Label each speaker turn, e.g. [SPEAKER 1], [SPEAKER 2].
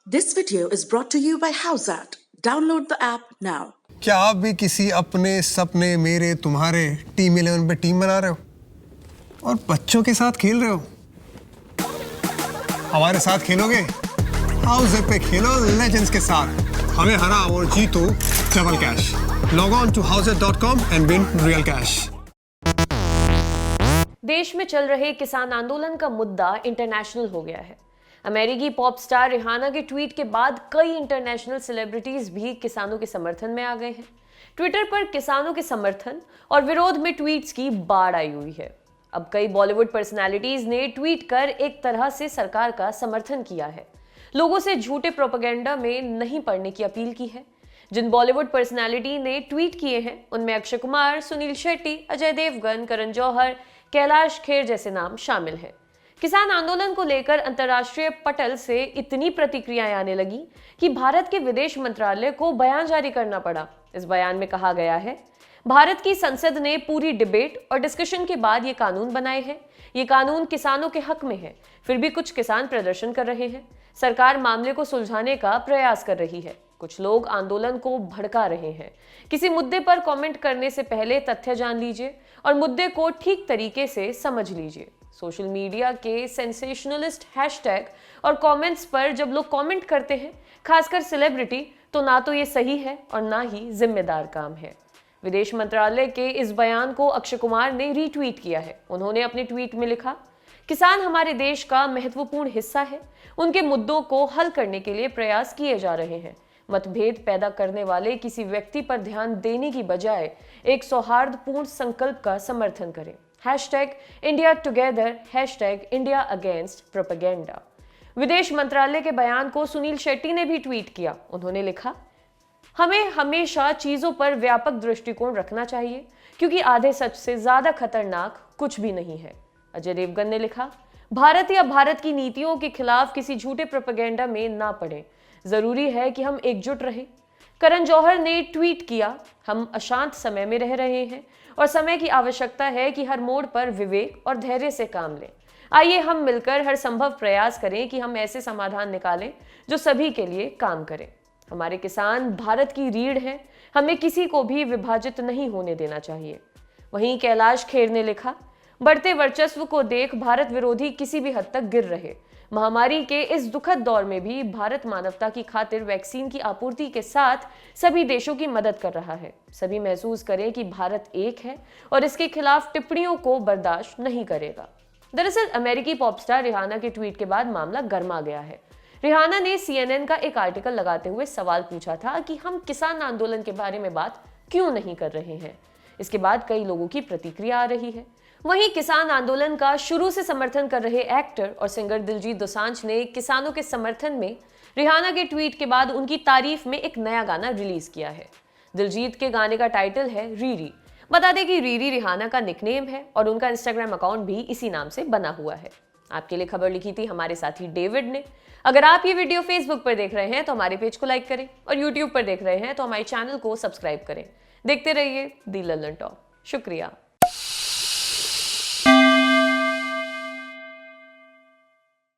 [SPEAKER 1] This video is brought to you by Howzat. Download the app now.
[SPEAKER 2] क्या आप भी किसी अपने सपने मेरे तुम्हारे टीम 11 पे टीम बना रहे हो और बच्चों के साथ खेल रहे हो? हमारे साथ खेलोगे? हाउस पे खेलो लेजेंड्स के साथ, हमें हराओ और जीतो double cash. Log on to howzat.com and win real cash.
[SPEAKER 3] देश में चल रहे किसान आंदोलन का मुद्दा इंटरनेशनल हो गया है। अमेरिकी पॉप स्टार रिहाना के ट्वीट के बाद कई इंटरनेशनल सेलिब्रिटीज भी किसानों के समर्थन में आ गए हैं। ट्विटर पर किसानों के समर्थन और विरोध में ट्वीट्स की बाढ़ आई हुई है। अब कई बॉलीवुड पर्सनालिटीज ने ट्वीट कर एक तरह से सरकार का समर्थन किया है। लोगों से झूठे प्रोपेगेंडा में नहीं पड़ने की अपील की है। जिन बॉलीवुड पर्सनालिटी ने ट्वीट किए हैं उनमें अक्षय कुमार, सुनील शेट्टी, अजय देवगन, करण जौहर, कैलाश खेर जैसे नाम शामिल हैं। किसान आंदोलन को लेकर अंतर्राष्ट्रीय पटल से इतनी प्रतिक्रियाएं आने लगी कि भारत के विदेश मंत्रालय को बयान जारी करना पड़ा। इस बयान में कहा गया है, भारत की संसद ने पूरी डिबेट और डिस्कशन के बाद ये कानून बनाए हैं। ये कानून किसानों के हक में है, फिर भी कुछ किसान प्रदर्शन कर रहे हैं। सरकार मामले को सुलझाने का प्रयास कर रही है। कुछ लोग आंदोलन को भड़का रहे हैं। किसी मुद्दे पर कमेंट करने से पहले तथ्य जान लीजिए और मुद्दे को ठीक तरीके से समझ लीजिए। सोशल मीडिया के सेंसेशनलिस्ट हैशटैग और कमेंट्स पर जब लोग कमेंट करते हैं, खासकर सेलिब्रिटी, तो ना तो ये सही है और ना ही जिम्मेदार काम है। विदेश मंत्रालय के इस बयान को अक्षय कुमार ने रीट्वीट किया है। उन्होंने अपने ट्वीट में लिखा, किसान हमारे देश का महत्वपूर्ण हिस्सा है। उनके मुद्दों को हल करने के लिए प्रयास किए जा रहे हैं। मतभेद पैदा करने वाले किसी व्यक्ति पर ध्यान देने की बजाय एक सौहार्दपूर्ण संकल्प का समर्थन करें। #India together, #India against propaganda. विदेश मंत्रालय के बयान को सुनील शेट्टी ने भी ट्वीट किया। उन्होंने लिखा, हमें हमेशा चीजों पर व्यापक दृष्टिकोण रखना चाहिए क्योंकि आधे सच से ज्यादा खतरनाक कुछ भी नहीं है। अजय देवगन ने लिखा, भारत या भारत की नीतियों के खिलाफ किसी झूठे प्रोपेगेंडा में ना पड़े। जरूरी है कि हम एकजुट रहें। करण जौहर ने ट्वीट किया, हम अशांत समय में रह रहे हैं और समय की आवश्यकता है कि हर मोड़ पर विवेक और धैर्य से काम लें। आइए हम मिलकर हर संभव प्रयास करें कि हम ऐसे समाधान निकालें जो सभी के लिए काम करें। हमारे किसान भारत की रीढ़ हैं, हमें किसी को भी विभाजित नहीं होने देना चाहिए। वहीं कैलाश खेर ने लिखा, बढ़ते वर्चस्व को देख भारत विरोधी किसी भी हद तक गिर रहे। महामारी के इस दुखद दौर में भी भारत मानवता की खातिर वैक्सीन की आपूर्ति के साथ सभी देशों की मदद कर रहा है। सभी महसूस करें कि भारत एक है और इसके खिलाफ टिप्पणियों को बर्दाश्त नहीं करेगा। दरअसल अमेरिकी पॉप स्टार रिहाना के ट्वीट के बाद मामला गर्मा गया है। रिहाना ने CNN का एक आर्टिकल लगाते हुए सवाल पूछा था कि हम किसान आंदोलन के बारे में बात क्यों नहीं कर रहे हैं। इसके बाद कई लोगों की प्रतिक्रिया आ रही है। वहीं किसान आंदोलन का शुरू से समर्थन कर रहे एक्टर और सिंगर दिलजीत दोसांझ ने किसानों के समर्थन में रिहाना के ट्वीट के बाद उनकी तारीफ में एक नया गाना रिलीज किया है। दिलजीत के गाने का टाइटल है रीरी। बता दें कि रीरी रिहाना का निकनेम है और उनका इंस्टाग्राम अकाउंट भी इसी नाम से बना हुआ है। आपके लिए खबर लिखी थी हमारे साथी डेविड ने। अगर आप ये वीडियो फेसबुक पर देख रहे हैं तो हमारे पेज को लाइक करें और यूट्यूब पर देख रहे हैं तो हमारे चैनल को सब्सक्राइब करें। देखते रहिए दी लल्लन टॉक। शुक्रिया।